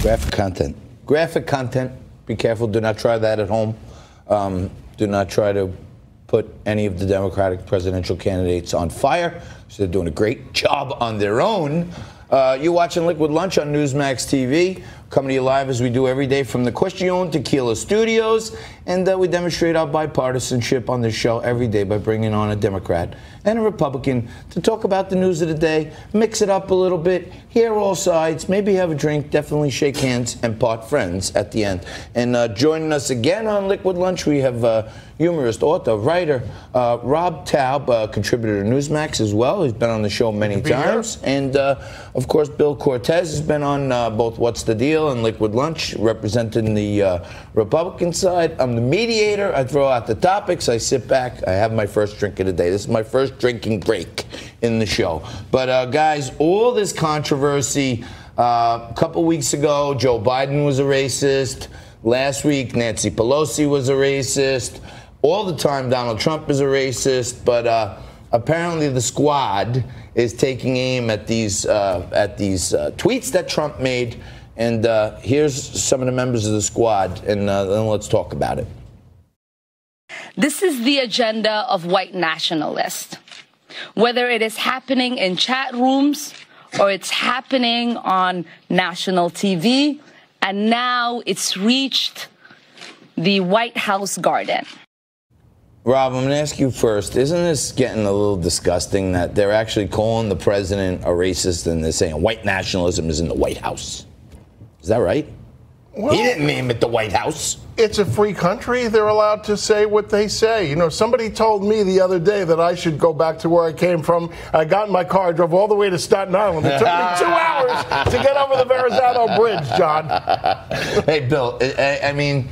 Graphic content. Graphic content. Be careful. Do not try that at home. Do not try to put any of the Democratic presidential candidates on fire. They're doing a great job on their own. You're watching Liquid Lunch on Newsmax TV. Coming to you live as we do every day from the Question Tequila Studios. And we demonstrate our bipartisanship on this show every day by bringing on a Democrat and a Republican to talk about the news of the day, mix it up a little bit, hear all sides, maybe have a drink, definitely shake hands and part friends at the end. And joining us again on Liquid Lunch, we have humorist, author, writer, Rob Taub, contributor to Newsmax as well. He's been on the show many times. And, of course, Bill Cortez has been on both What's the Deal and Liquid Lunch, representing the Republican side. I'm the mediator. I throw out the topics. I sit back. I have my first drink of the day. This is my first drinking break in the show. But, guys, all this controversy, a couple weeks ago, Joe Biden was a racist. Last week, Nancy Pelosi was a racist. All the time, Donald Trump is a racist. But apparently the squad is taking aim at these tweets that Trump made. And here's some of the members of the squad, and then let's talk about it. This is the agenda of white nationalists. Whether it is happening in chat rooms or it's happening on national TV, and now it's reached the White House garden. Rob, I'm going to ask you first. Isn't this getting a little disgusting that they're actually calling the president a racist and they're saying white nationalism is in the White House? Is that right? Well, he didn't name it the White House. It's a free country. They're allowed to say what they say. You know, somebody told me the other day that I should go back to where I came from. I got in my car, drove all the way to Staten Island. It took me 2 hours to get over the Verrazano Bridge, John. Hey, Bill, I mean,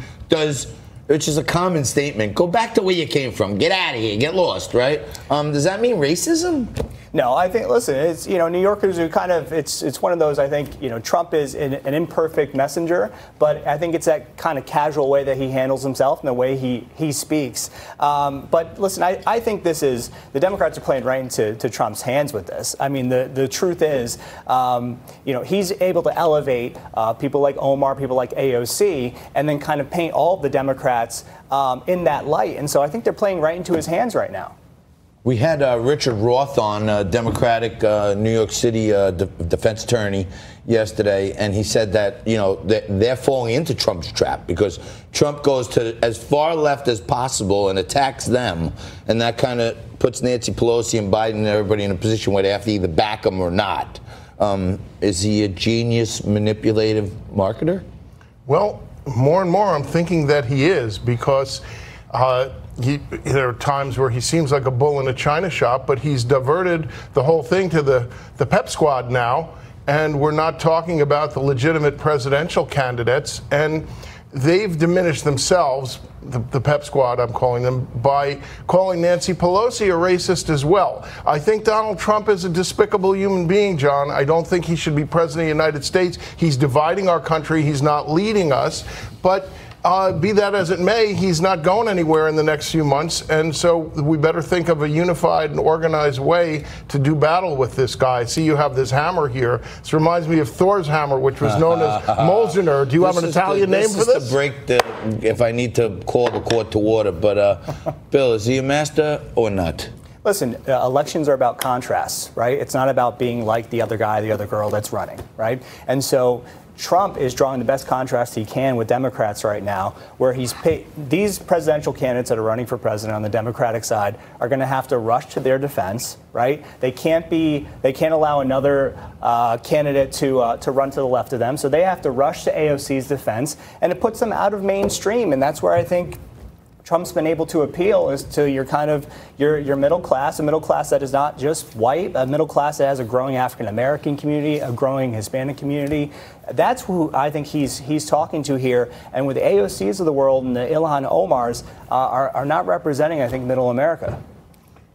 which is a common statement, go back to where you came from. Get out of here. Get lost, right? Does that mean racism? No, I think, listen, it's, you know, New Yorkers are kind of, it's one of those, I think, you know, Trump is an imperfect messenger, but I think it's that kind of casual way that he handles himself and the way he speaks. But listen, I think this is, the Democrats are playing right into Trump's hands with this. I mean, the truth is, you know, he's able to elevate people like Omar, people like AOC, and then kind of paint all of the Democrats in that light. And so I think they're playing right into his hands right now. We had Richard Roth on, Democratic New York City defense attorney yesterday, and he said that, you know, they're falling into Trump's trap because Trump goes to as far left as possible and attacks them, and that kind of puts Nancy Pelosi and Biden and everybody in a position where they have to either back him or not. Is he a genius, manipulative marketer? Well, more and more I'm thinking that he is, because there are times where he seems like a bull in a china shop, but he's diverted the whole thing to the pep squad now, and we're not talking about the legitimate presidential candidates, and they've diminished themselves, the pep squad I'm calling them, by calling Nancy Pelosi a racist as well. I think Donald Trump is a despicable human being, John. I don't think he should be president of the United States. He's dividing our country. He's not leading us, but be that as it may, he's not going anywhere in the next few months, and so we better think of a unified and organized way to do battle with this guy. I see you have this hammer here. This reminds me of Thor's hammer, which was known as Molzner. Do you have an Italian name for this? This is to break if I need to call the court to order, but Bill, is he a master or not? Listen, elections are about contrasts, right? It's not about being like the other guy, the other girl that's running, right? And so Trump is drawing the best contrast he can with Democrats right now, where these presidential candidates that are running for president on the Democratic side are going to have to rush to their defense, right? They can't allow another candidate to run to the left of them, so they have to rush to AOC's defense, and it puts them out of mainstream, and that's where I think Trump's been able to appeal is to your kind of your middle class, a middle class that is not just white, a middle class that has a growing African American community, a growing Hispanic community. That's who I think he's talking to here. And with the AOCs of the world and the Ilhan Omars are not representing, I think, middle America.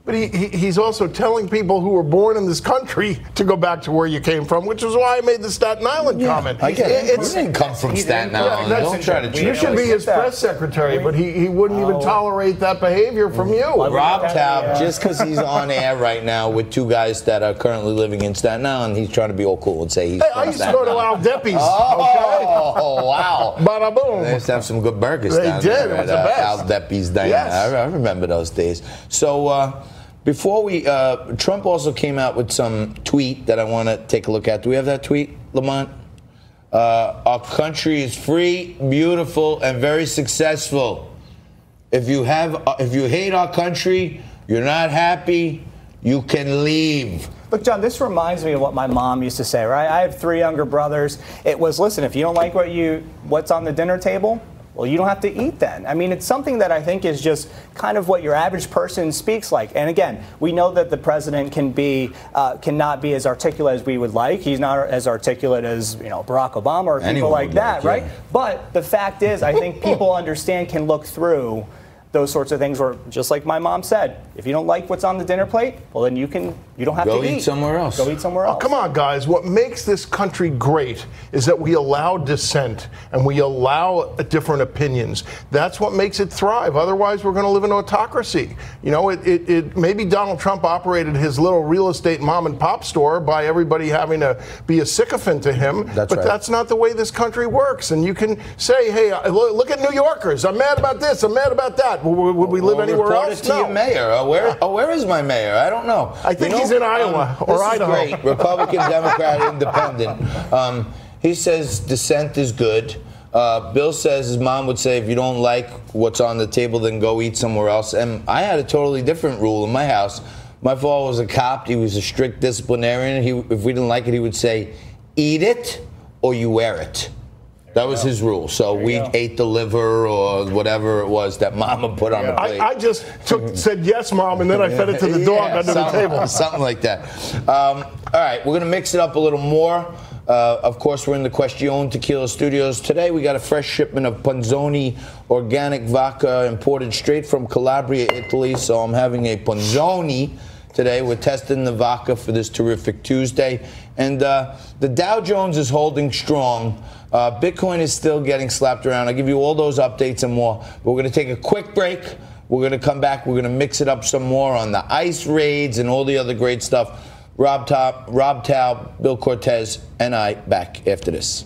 But he's also telling people who were born in this country to go back to where you came from, which is why I made the Staten Island comment. I get it. He didn't come from Staten Island. Don't try to You should be his press secretary, but he wouldn't even tolerate that behavior from you. Rob Taub, just because he's on air right now with two guys that are currently living in Staten Island, he's trying to be all cool and say he's I used to go to Al Deppi's. Oh, wow. Bada boom. They used to have some good burgers They down did. there It was at the best. Al Deppi's Diner. Yes. I remember those days. So before we, Trump also came out with some tweet that I want to take a look at. Do we have that tweet, Lamont? Our country is free, beautiful, and very successful. If you hate our country, you're not happy, you can leave. Look, John, this reminds me of what my mom used to say, right? I have 3 younger brothers. It was, listen, if you don't like what's on the dinner table, well, you don't have to eat then. I mean, it's something that I think is just kind of what your average person speaks like. And again, we know that the president cannot be as articulate as we would like. He's not as articulate as, Barack Obama or people like that, right? Yeah. But the fact is, I think people can look through those sorts of things where, just like my mom said, if you don't like what's on the dinner plate, well, then you don't have to eat. Go eat somewhere else. Go eat somewhere else. Oh, come on, guys. What makes this country great is that we allow dissent and we allow different opinions. That's what makes it thrive. Otherwise, we're going to live in autocracy. Maybe Donald Trump operated his little real estate mom and pop store by everybody having to be a sycophant to him. That's not the way this country works. And you can say, hey, look at New Yorkers. I'm mad about this. I'm mad about that. Would we live anywhere report else? It to your mayor. Where is my mayor? I don't know. I think he's in Iowa or Idaho. This is great. Republican, Democrat, Independent. He says dissent is good. Bill says his mom would say, if you don't like what's on the table, then go eat somewhere else. And I had a totally different rule in my house. My father was a cop. He was a strict disciplinarian. If we didn't like it, he would say, eat it or you wear it. That was his rule. So we ate the liver or whatever it was that Mama put on the plate. I just said yes, Mom, and then I fed it to the dog under the table. Something like that. All right, we're going to mix it up a little more. Of course, we're in the Question Tequila Studios. Today, we got a fresh shipment of Ponzoni organic vodka imported straight from Calabria, Italy. So I'm having a Ponzoni today. We're testing the vodka for this terrific Tuesday. And the Dow Jones is holding strong. Bitcoin is still getting slapped around. I'll give you all those updates and more. We're going to take a quick break. We're going to come back. We're going to mix it up some more on the ICE raids and all the other great stuff. Rob Taub, Bill Cortez, and I back after this.